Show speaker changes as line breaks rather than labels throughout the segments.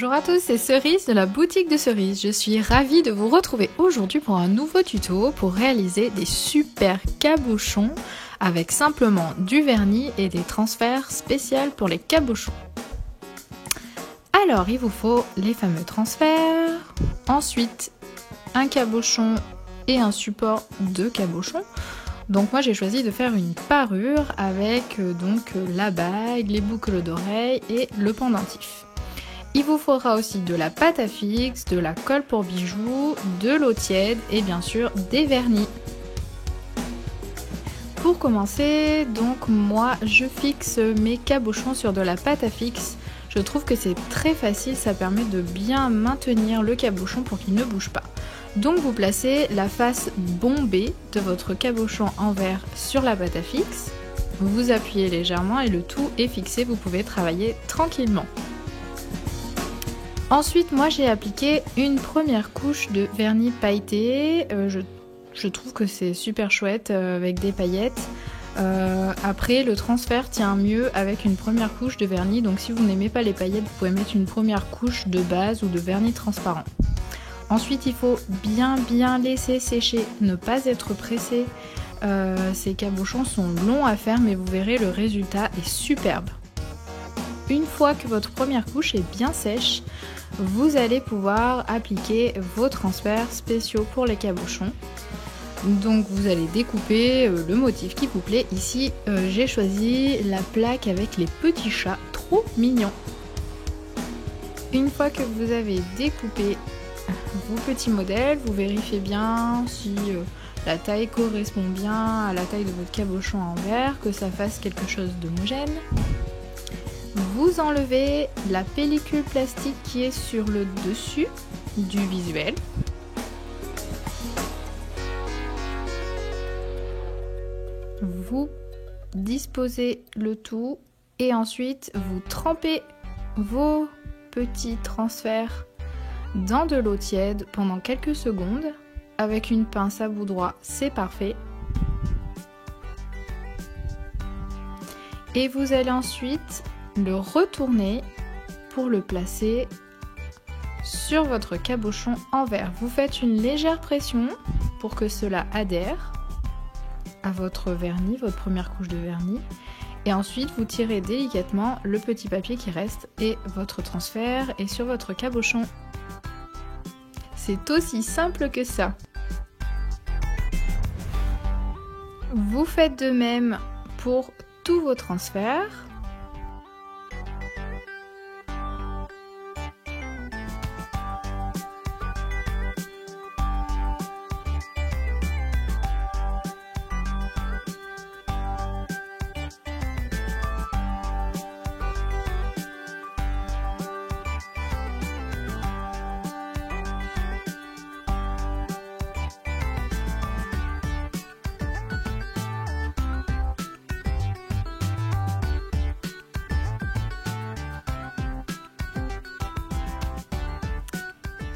Bonjour à tous, c'est Cerise de la boutique de Cerise. Je suis ravie de vous retrouver aujourd'hui pour un nouveau tuto pour réaliser des super cabochons avec simplement du vernis et des transferts spéciaux pour les cabochons. Alors, il vous faut les fameux transferts, ensuite un cabochon et un support de cabochon. Donc moi j'ai choisi de faire une parure avec la bague, les boucles d'oreilles et le pendentif. Il vous faudra aussi de la pâte à fixe, de la colle pour bijoux, de l'eau tiède et bien sûr des vernis. Pour commencer, donc moi je fixe mes cabochons sur de la pâte à fixe. Je trouve que c'est très facile, ça permet de bien maintenir le cabochon pour qu'il ne bouge pas. Donc vous placez la face bombée de votre cabochon en verre sur la pâte à fixe. Vous appuyez légèrement et le tout est fixé, vous pouvez travailler tranquillement. Ensuite, moi j'ai appliqué une première couche de vernis pailleté. Je trouve que c'est super chouette avec des paillettes. Après, le transfert tient mieux avec une première couche de vernis. Donc si vous n'aimez pas les paillettes, vous pouvez mettre une première couche de base ou de vernis transparent. Ensuite, il faut bien laisser sécher, ne pas être pressé. Ces cabochons sont longs à faire, mais vous verrez, le résultat est superbe. Une fois que votre première couche est bien sèche, vous allez pouvoir appliquer vos transferts spéciaux pour les cabochons. Donc vous allez découper le motif qui vous plaît. Ici, j'ai choisi la plaque avec les petits chats, trop mignons. Une fois que vous avez découpé vos petits modèles, vous vérifiez bien si la taille correspond bien à la taille de votre cabochon en verre, que ça fasse quelque chose d'homogène. Vous enlevez la pellicule plastique qui est sur le dessus du visuel. Vous disposez le tout et ensuite vous trempez vos petits transferts dans de l'eau tiède pendant quelques secondes. Avec une pince à bout droit, c'est parfait. Et vous allez ensuite le retourner pour le placer sur votre cabochon en verre. Vous faites une légère pression pour que cela adhère à votre vernis, votre première couche de vernis. Et ensuite, vous tirez délicatement le petit papier qui reste et votre transfert est sur votre cabochon. C'est aussi simple que ça. Vous faites de même pour tous vos transferts.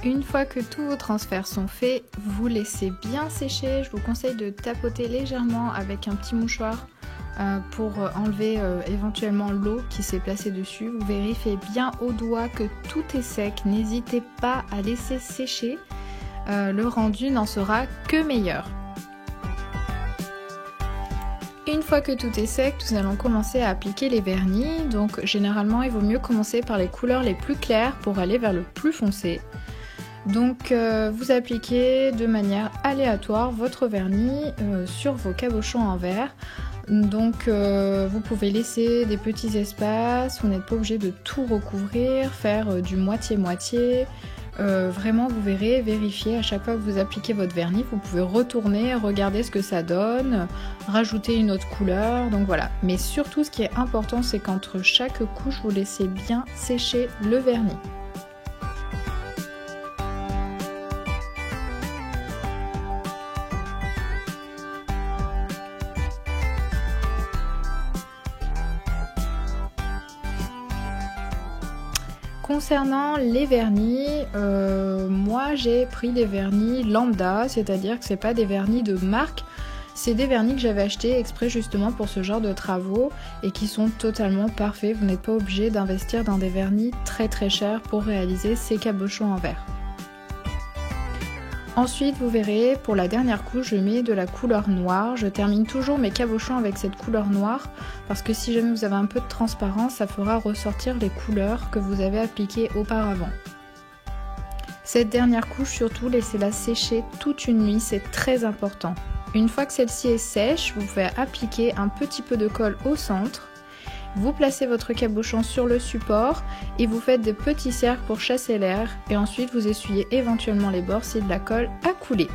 Une fois que tous vos transferts sont faits, vous laissez bien sécher. Je vous conseille de tapoter légèrement avec un petit mouchoir pour enlever éventuellement l'eau qui s'est placée dessus. Vous vérifiez bien au doigt que tout est sec. N'hésitez pas à laisser sécher. Le rendu n'en sera que meilleur. Une fois que tout est sec, nous allons commencer à appliquer les vernis. Donc généralement, il vaut mieux commencer par les couleurs les plus claires pour aller vers le plus foncé. Donc vous appliquez de manière aléatoire votre vernis sur vos cabochons en verre. Donc vous pouvez laisser des petits espaces, vous n'êtes pas obligé de tout recouvrir, faire du moitié-moitié. Vraiment vous verrez, vérifiez à chaque fois que vous appliquez votre vernis, vous pouvez retourner, regarder ce que ça donne, rajouter une autre couleur, donc voilà. Mais surtout ce qui est important, c'est qu'entre chaque couche, vous laissez bien sécher le vernis. Concernant les vernis, moi j'ai pris des vernis lambda, c'est-à-dire que c'est pas des vernis de marque, C'est des vernis que j'avais achetés exprès justement pour ce genre de travaux et qui sont totalement parfaits. Vous n'êtes pas obligé d'investir dans des vernis très très chers pour réaliser ces cabochons en verre. Ensuite, vous verrez, pour la dernière couche, je mets de la couleur noire. Je termine toujours mes cabochons avec cette couleur noire parce que si jamais vous avez un peu de transparence, ça fera ressortir les couleurs que vous avez appliquées auparavant. Cette dernière couche, surtout, laissez-la sécher toute une nuit, c'est très important. Une fois que celle-ci est sèche, vous pouvez appliquer un petit peu de colle au centre. Vous placez votre cabochon sur le support et vous faites des petits cercles pour chasser l'air et ensuite vous essuyez éventuellement les bords si de la colle a coulé.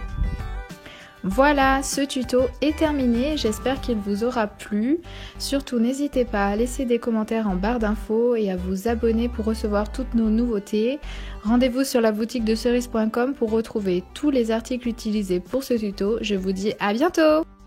Voilà, ce tuto est terminé, j'espère qu'il vous aura plu. Surtout n'hésitez pas à laisser des commentaires en barre d'infos et à vous abonner pour recevoir toutes nos nouveautés. Rendez-vous sur la boutique de cerise.com pour retrouver tous les articles utilisés pour ce tuto. Je vous dis à bientôt!